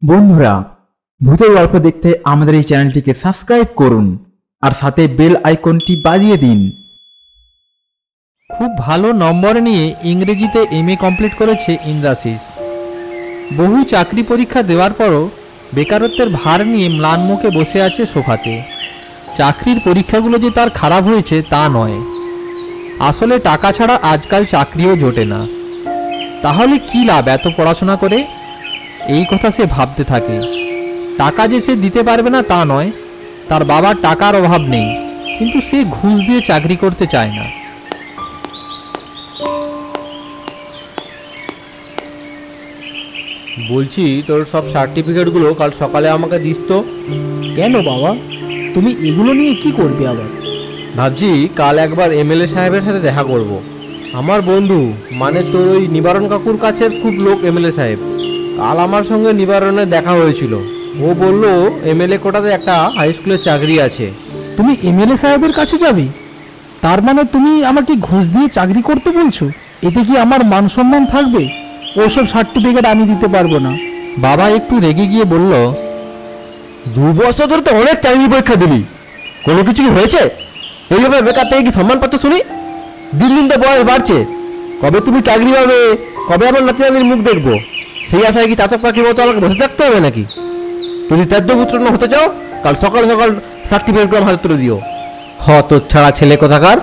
বন্ধুরা, ভূতের গল্প দেখতে আমাদের এই চ্যানেলটিকে সাবস্ক্রাইব করুন আর সাথে বেল আইকনটি বাজিয়ে দিন। খুব ভালো নম্বর নিয়ে ইংরেজিতে এমএ কমপ্লিট করেছে ইন্দ্রাশিস। বহু চাকরি পরীক্ষা দেওয়ার পরও বেকারত্বের ভার নিয়ে ম্লান মুখে বসে আছে সোফাতে। চাকরির পরীক্ষাগুলো যে তার খারাপ হয়েছে তা নয়, আসলে টাকা ছাড়া আজকাল চাকরিও জোটে না। তাহলে কি লাভ এত পড়াশোনা করে, এই কথা সে ভাবতে থাকে। টাকা যে সে দিতে পারবে না তা নয়, তার বাবার টাকার অভাব নেই, কিন্তু সে ঘুষ দিয়ে চাকরি করতে চায় না। বলছি, তোর সব সার্টিফিকেটগুলো কাল সকালে আমাকে দিস তো। কেন বাবা, তুমি এগুলো নিয়ে কি করবে আবার? ভাবছি কাল একবার এমএলএ সাহেবের সাথে দেখা করব। আমার বন্ধু, মানে তোর ওই নিবারণ কাকুর কাছের খুব লোক এমএলএ সাহেব। কাল আমার সঙ্গে নিবারণের দেখা হয়েছিল। ও বলল এমএলএ কোটাতে একটা হাই স্কুলের চাকরি আছে। তুমি এমএলএ সাহেবের কাছে যাবে? তার মানে তুমি আমাকে ঘুষ দিয়ে চাকরি করতে বলছো? এতে কি আমার মান সম্মান থাকবে? ওসব সার্টিফিকেট আমি দিতে পারবো না। বাবা একটু রেগে গিয়ে বলল, 2 বছর ধরে তো অনেক চাকরি পরীক্ষা দিলি, কোনো কিছু কি হয়েছে? এইভাবে বেকার থেকে কি সম্মান পাচ্ছ শুনি? দিন দিন তো বয়স বাড়ছে, কবে তুমি চাকরি পাবে, কবে আমার নাতি নাতির মুখ দেখবো, সেই আশায় কি চাতক পাখির মতো আমাকে বসে থাকতে হবে নাকি? যদি ত্যায্যপুত্র না হতে চাও, কাল সকাল সকাল সার্টিফিকেটগুলো আমার হাতে তুলে দিও। তোর ছাড়া ছেলে কোথাকার।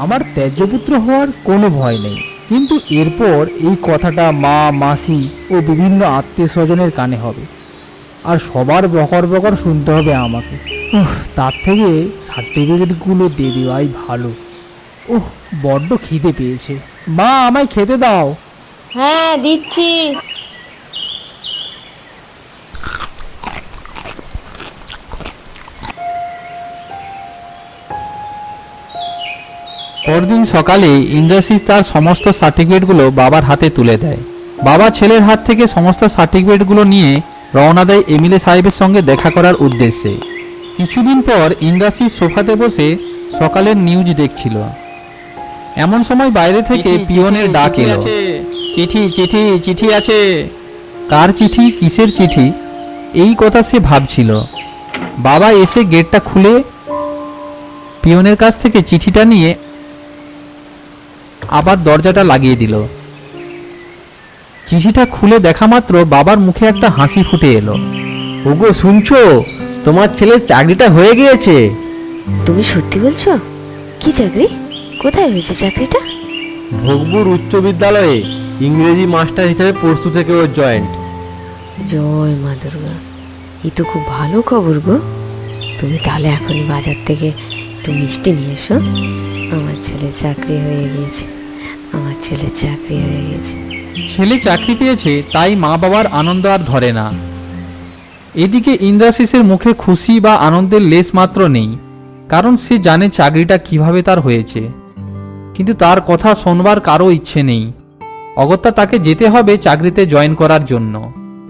আমার ত্যায্যপুত্র হওয়ার কোনো ভয় নেই, কিন্তু এরপর এই কথাটা মা, মাসি ও বিভিন্ন আত্মীয় স্বজনের কানে হবে, আর সবার বকর বকর শুনতে হবে আমাকে। তার থেকে সার্টিফিকেটগুলো দিয়ে দেওয়াই ভালো। বড্ড খিদে পেয়েছে। মা, আমায় খেতে দাও। হ্যাঁ, দিচ্ছি। পরদিন সকালে ইন্দ্রাশিস তার সমস্ত সার্টিফিকেটগুলো বাবার হাতে তুলে দেয়। বাবা ছেলের হাত থেকে সমস্ত সার্টিফিকেটগুলো নিয়ে রওনা দেয় এমএলএ সাহেবের সঙ্গে দেখা করার উদ্দেশ্যে। কিছুদিন পর ইন্দ্রাশিস সোফাতে বসে সকালের নিউজ দেখছিল। এমন সময় বাইরে থেকে পিয়নের ডাক এলো, চিঠি চিঠি চিঠি আছে। কার চিঠি, কিসের চিঠি, এই কথা সে ভাবছিল। বাবা এসে গেটটা খুলে পিয়নের কাছ থেকে চিঠিটা নিয়ে আবার দরজাটা লাগিয়ে দিল। চিঠিটা খুলে দেখা মাত্র বাবার মুখে একটা হাসি ফুটে এলো। ওগো, শুনছো? তোমার ছেলের চাকরিটা হয়ে গিয়েছে। তুমি সত্যি বলছো? কি চাকরি? কোথায় হয়েছে চাকরিটা? ভোগপুর উচ্চ বিদ্যালয়ে ইংরেজি মাস্টার হিসেবে পরশু থেকে ওর জয়েন্ট। জয় মা দুর্গা, এই তো খুব ভালো খবর গো। তুমি তাহলে এখনই বাজার থেকে একটু মিষ্টি নিয়ে এসো। আমার ছেলে চাকরি হয়ে গিয়েছে, আমার ছেলে চাকরি হয়ে গেছে। ছেলে চাকরি পেয়েছে তাই মা বাবার আনন্দ আর ধরে না। এদিকে ইন্দ্রাশিসের মুখে খুশি বা আনন্দের লেশ মাত্র নেই, কারণ সে জানে চাকরিটা কিভাবে তার হয়েছে। কিন্তু তার কথা শোনবার কারো ইচ্ছে নেই। অগত্যা তাকে যেতে হবে চাকরিতে জয়েন করার জন্য।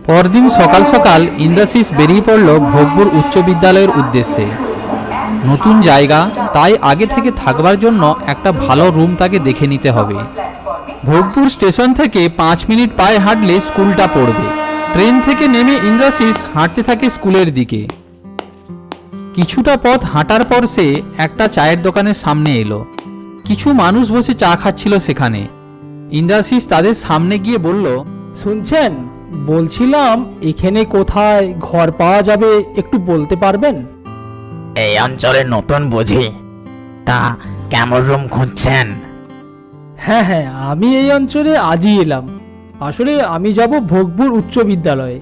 পরদিন সকাল সকাল ইন্দ্রাশিস বেরিয়ে পড়ল ভোগপুর উচ্চ বিদ্যালয়ের উদ্দেশ্যে। নতুন জায়গা, তাই আগে থেকে থাকবার জন্য একটা ভালো রুম তাকে দেখে নিতে হবে। ভোগপুর স্টেশন থেকে 5 মিনিট পায়ে হাঁটলে স্কুলটা পড়বে। ট্রেন থেকে নেমে ইন্দ্রাশিস হাঁটতে থাকে স্কুলের দিকে। কিছুটা পথ হাঁটার পর সে একটা চায়ের দোকানের সামনে এলো। কিছু মানুষ বসে চা খাচ্ছিল সেখানে। ইন্দ্রাশিস তাদের সামনে গিয়ে বলল, শুনছেন? বলছিলাম এখানে কোথায় ঘর পাওয়া যাবে একটু বলতে পারবেন? এই অঞ্চলে নতুন বুঝি, তা কেমন রুম খুঁজছেন? হ্যাঁ হ্যাঁ, আমি এই অঞ্চলে আজই এলাম। আসলে আমি যাব ভোগপুর উচ্চ বিদ্যালয়ে।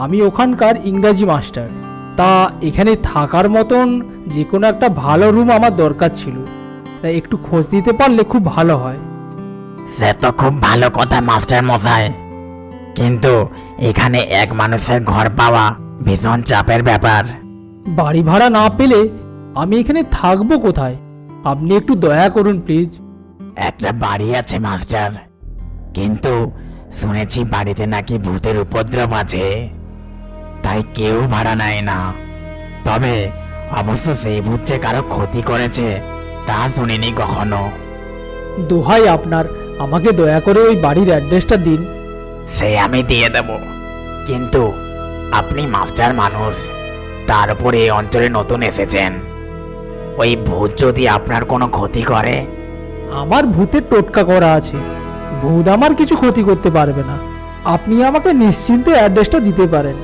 আমি ওখানকার ইংরাজি মাস্টার। তা এখানে থাকার মতন যে কোনো একটা ভালো রুম আমার দরকার ছিল, তাই একটু খোঁজ দিতে পারলে খুব ভালো হয়। সে তো খুব ভালো কথা মাস্টার মশাই, কিন্তু এখানে এক মানুষের ঘর পাওয়া ভীষণ চাপের ব্যাপার। বাড়ি ভাড়া না পেলে আমি এখানে থাকবো কোথায়? আপনি একটু দয়া করুন প্লিজ। একটা বাড়ি আছে মাস্টার, কিন্তু শুনেছি বাড়িতে নাকি ভূতের উপদ্রব আছে, তাই কেউ ভাড়া নেয় না। তবে অবশ্য সেই ভূত যে কারো ক্ষতি করেছে তা শুনিনি কখনো। দোহাই আপনার, আমাকে দয়া করে ওই বাড়ির অ্যাড্রেসটা দিন। সে আমি দিয়ে দেব, কিন্তু আপনি মাস্টার মানুষ, তার উপরে এই অঞ্চলে নতুন এসেছেন। ওই ভূত যদি আপনার কোনো ক্ষতি করে? আমার ভূতের টোটকা করা আছে, ভূত আমার কিছু ক্ষতি করতে পারবে না। আপনি আমাকে নিশ্চিন্তে অ্যাড্রেসটা দিতে পারেন।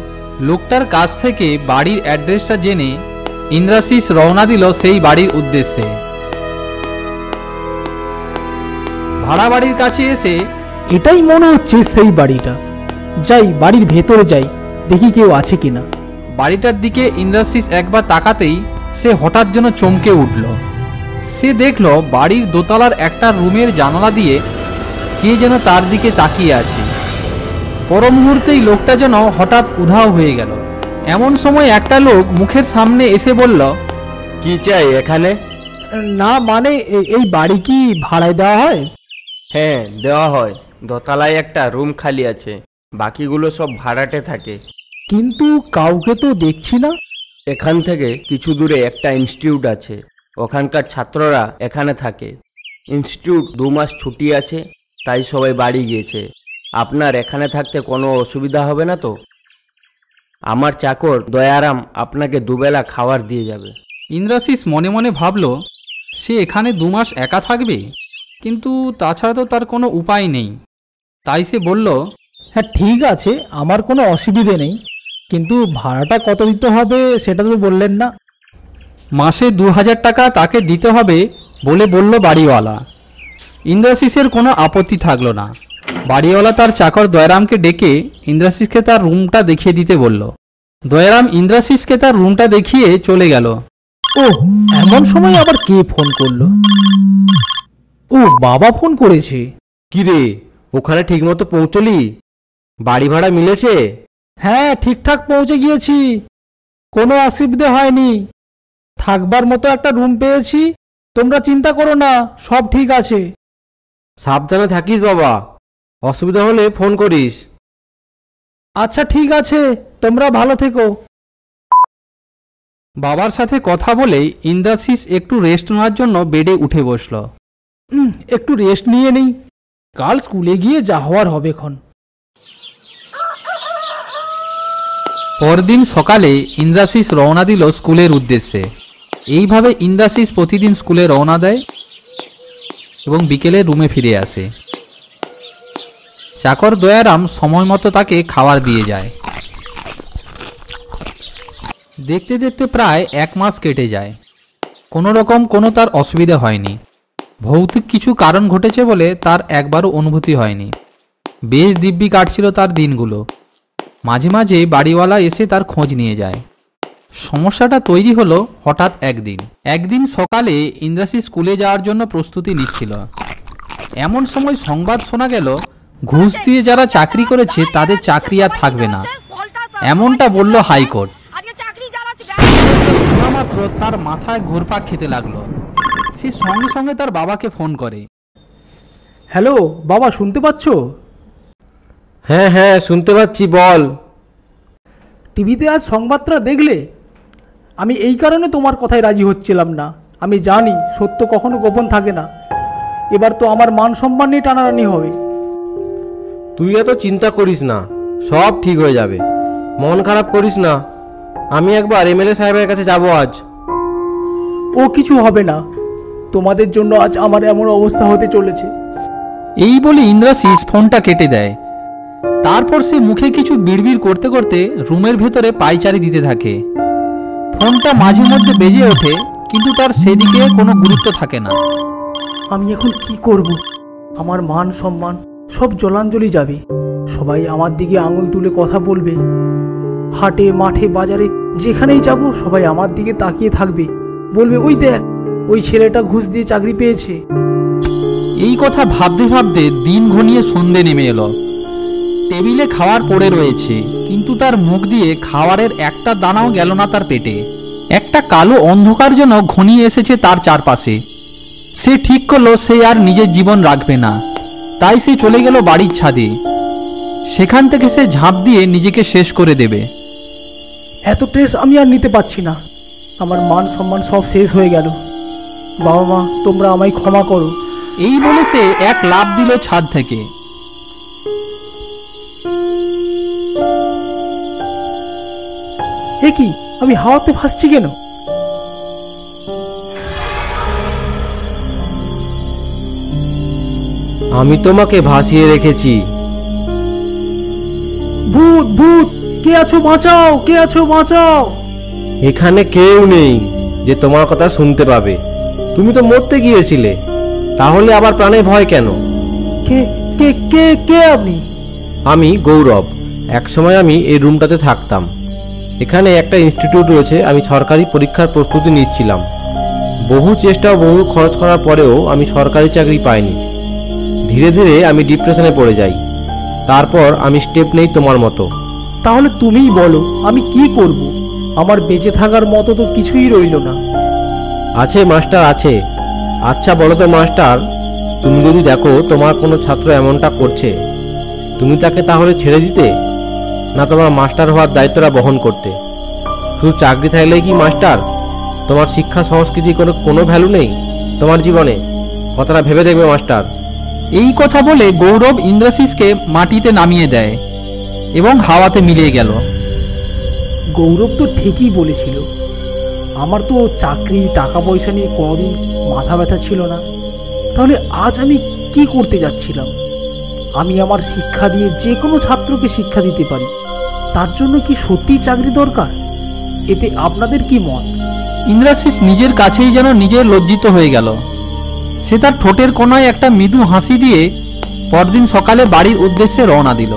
লোকটার কাছ থেকে বাড়ির অ্যাড্রেসটা জেনে ইন্দ্রাশিস রওনা দিল সেই বাড়ির উদ্দেশ্যে। ভাড়া বাড়ির কাছে এসে এটাই মনে হচ্ছে সেই বাড়িটা। যাই, বাড়ির ভেতরে যাই, দেখি কেউ আছে কিনা। বাড়িটার দিকে ইন্দ্রাশিস একবার তাকাতেই সে হঠাৎ যেন চমকে উঠল। সে দেখল বাড়ির দোতলার একটা রুমের জানালা দিয়ে কে যেন তার দিকে তাকিয়ে আছে। পর মুহূর্তেই লোকটা যেন হঠাৎ উধাও হয়ে গেল। এমন সময় একটা লোক মুখের সামনে এসে বলল, কি চাই এখানে? না মানে এই বাড়ি কি ভাড়ায় দেওয়া হয়? হ্যাঁ, দেওয়া হয়। দোতলায় একটা রুম খালি আছে, বাকিগুলো সব ভাড়াটে থাকে। কিন্তু কাউকে তো দেখছি না। এখান থেকে কিছু দূরে একটা ইনস্টিটিউট আছে, ওখানকার ছাত্ররা এখানে থাকে। ইনস্টিটিউট 2 মাস ছুটি আছে, তাই সবাই বাড়ি গিয়েছে। আপনার এখানে থাকতে কোনো অসুবিধা হবে না তো? আমার চাকর দয়ারাম আপনাকে দুবেলা খাবার দিয়ে যাবে। ইন্দ্রাশিস মনে মনে ভাবল সে এখানে 2 মাস একা থাকবে, কিন্তু তাছাড়া তো তার কোনো উপায় নেই। তাই সে বলল, হ্যাঁ ঠিক আছে, আমার কোনো অসুবিধে নেই, কিন্তু ভাড়াটা কত দিতে হবে সেটা তো বললেন না। মাসে 2000 টাকা তাকে দিতে হবে বলে বলল বাড়িওয়ালা। ইন্দ্রাশিসের কোনো আপত্তি থাকলো না। বাড়িওয়ালা তার চাকর দয়ারামকে ডেকে ইন্দ্রাশিসকে তার রুমটা দেখিয়ে দিতে বলল। দয়ারাম ইন্দ্রাশিসকে তার রুমটা দেখিয়ে চলে গেল। ও, এমন সময় আবার কে ফোন করলো? ও, বাবা ফোন করেছে। কি রে, ওখানে ঠিকমতো পৌঁছলি? বাড়ি ভাড়া মিলেছে? হ্যাঁ, ঠিকঠাক পৌঁছে গিয়েছি, কোনো অসুবিধে হয়নি। থাকবার মতো একটা রুম পেয়েছি, তোমরা চিন্তা করো না, সব ঠিক আছে। সাবধানে থাকিস বাবা, অসুবিধা হলে ফোন করিস। আচ্ছা ঠিক আছে, তোমরা ভালো থেকো। বাবার সাথে কথা বলে ইন্দ্রাশিস একটু রেস্ট নেওয়ার জন্য বেডে উঠে বসল। একটু রেস্ট নিয়ে নেই, কাল স্কুলে গিয়ে যা হওয়ার হবে এখন। পরদিন সকালে ইন্দ্রাশিস রওনা দিল স্কুলের উদ্দেশ্যে। এইভাবে ইন্দ্রাশিস প্রতিদিন স্কুলে রওনা দেয় এবং বিকেলে রুমে ফিরে আসে। চাকর দয়ারাম সময় মতো তাকে খাবার দিয়ে যায়। দেখতে দেখতে প্রায় 1 মাস কেটে যায়। কোনো রকম কোনো তার অসুবিধা হয়নি। ভৌতিক কিছু কারণ ঘটেছে বলে তার একবারও অনুভূতি হয়নি। বেশ দিব্যি কাটছিল তার দিনগুলো। মাঝে মাঝে বাড়িওয়ালা এসে তার খোঁজ নিয়ে যায়। সমস্যাটা তৈরি হলো হঠাৎ একদিন সকালে ইন্দ্রাশিস স্কুলে যাওয়ার জন্য প্রস্তুতি নিচ্ছিল। এমন সময় সংবাদ শোনা গেল ঘুষ দিয়ে যারা চাকরি করেছে তাদের চাকরি আর থাকবে না, এমনটা বলল হাইকোর্ট। শোনা মাত্র তার মাথায় ঘুরপাক খেতে লাগলো। সে সঙ্গে সঙ্গে তার বাবাকে ফোন করে। হ্যালো বাবা, শুনতে পাচ্ছ? হ্যাঁ হ্যাঁ, শুনতে পাচ্ছি, বল। টিভিতে আজ সংবাদটা দেখলে? আমি এই কারণে তোমার কথায় রাজি হচ্ছিলাম না। আমি জানি সত্য কখনো গোপন থাকে না। এবার তো আমার মান সম্মান নিয়ে টানাটানি হবে। তুই এত চিন্তা করিস না, সব ঠিক হয়ে যাবে। মন খারাপ করিস না, আমি একবার এমএলএ সাহেবের কাছে যাব আজ। ও কিছু হবে না, তোমাদের জন্য আজ আমার এমন অবস্থা হতে চলেছে। এই বলে ইন্দ্রাশিস ফোনটা কেটে দেয়। তারপর সে মুখে কিছু বিড়বিড় করতে করতে রুমের ভেতরে পায়চারি দিতে থাকে। ফোনটা মাঝে মধ্যে বেজে ওঠে, কিন্তু তার সেদিকে কোনো গুরুত্ব থাকে না। আমি এখন কি করব? আমার মান সম্মান সব জলাঞ্জলি যাবে। সবাই আমার দিকে আঙুল তুলে কথা বলবে। হাটে মাঠে বাজারে যেখানেই যাব সবাই আমার দিকে তাকিয়ে থাকবে, বলবে ওই দেখ, ওই ছেলেটা ঘুষ দিয়ে চাকরি পেয়েছে। এই কথা ভাবতে ভাবতে দিন ঘনিয়ে সন্ধে নেমে এলো। টেবিলে খাবার পড়ে রয়েছে, কিন্তু তার মুখ দিয়ে খাবারের একটা দানাও গেল না তার পেটে। একটা কালো অন্ধকার যেন ঘনিয়ে এসেছে তার চারপাশে। সে ঠিক করলো সে আর নিজের জীবন রাখবে না। তাই সে চলে গেল বাড়ির ছাদে। সেখান থেকে সে ঝাঁপ দিয়ে নিজেকে শেষ করে দেবে। এত স্ট্রেস আমি আর নিতে পারছি না। আমার মান সম্মান সব শেষ হয়ে গেল। বাবা মা, তোমরা আমায় ক্ষমা করো। এই বলে সে এক লাফ দিল ছাদ থেকে। এ কি, আমি হাওয়াতে ভাসছি কেন? আমি তোমাকে ভাসিয়ে রেখেছি। ভূত ভূত, কে আছো বাঁচাও, কে আছো বাঁচাও। এখানে কেউ নেই যে তোমার কথা শুনতে পাবে। তুমি তো মরতে গিয়েছিলে, তাহলে আবার প্রাণে ভয় কেন? কে কে কে কে আপনি? আমি গৌরব। একসময় আমি এই রুমটাতে থাকতাম। এখানে একটা ইনস্টিটিউট রয়েছে, আমি সরকারি পরীক্ষার প্রস্তুতি নিচ্ছিলাম। বহু চেষ্টা ও বহু খরচ করার পরেও আমি সরকারি চাকরি পাইনি। ধীরে ধীরে আমি ডিপ্রেশনে পড়ে যাই। তারপর আমি স্টেপ নেই তোমার মতো। তাহলে তুমিই বলো আমি কি করব? আমার বেঁচে থাকার মতো তো কিছুই রইল না। আছে মাস্টার, আছে। আচ্ছা বলো তো মাস্টার, তুমি যদি দেখো তোমার কোনো ছাত্র এমনটা করছে, তুমি তাকে তাহলে ছেড়ে দিতে, না তোমার মাস্টার হওয়ার দায়িত্বটা বহন করতে? শুধু চাকরি থাকলেই কি মাস্টার? তোমার শিক্ষা সংস্কৃতি কোনো ভ্যালু নেই তোমার জীবনে? কথাটা ভেবে দেখবে মাস্টার। এই কথা বলে গৌরব ইন্দ্রাশিসকে মাটিতে নামিয়ে দেয় এবং হাওয়াতে মিলিয়ে গেল। গৌরব তো ঠিকই বলেছিল। আমার তো চাকরি, টাকা পয়সা নিয়ে কোনোদিন মাথা ব্যথা ছিল না। তাহলে আজ আমি কি করতে যাচ্ছিলাম? আমি আমার শিক্ষা দিয়ে যে কোনো ছাত্রকে শিক্ষা দিতে পারি। তার জন্য কি সত্যিই চাকরি দরকার? এতে আপনাদের কি মত? ইন্দ্রাশিস নিজের কাছেই যেন নিজের লজ্জিত হয়ে গেল। সে তার ঠোঁটের কোনায় একটা মৃদু হাসি দিয়ে পরদিন সকালে বাড়ির উদ্দেশ্যে রওনা দিল।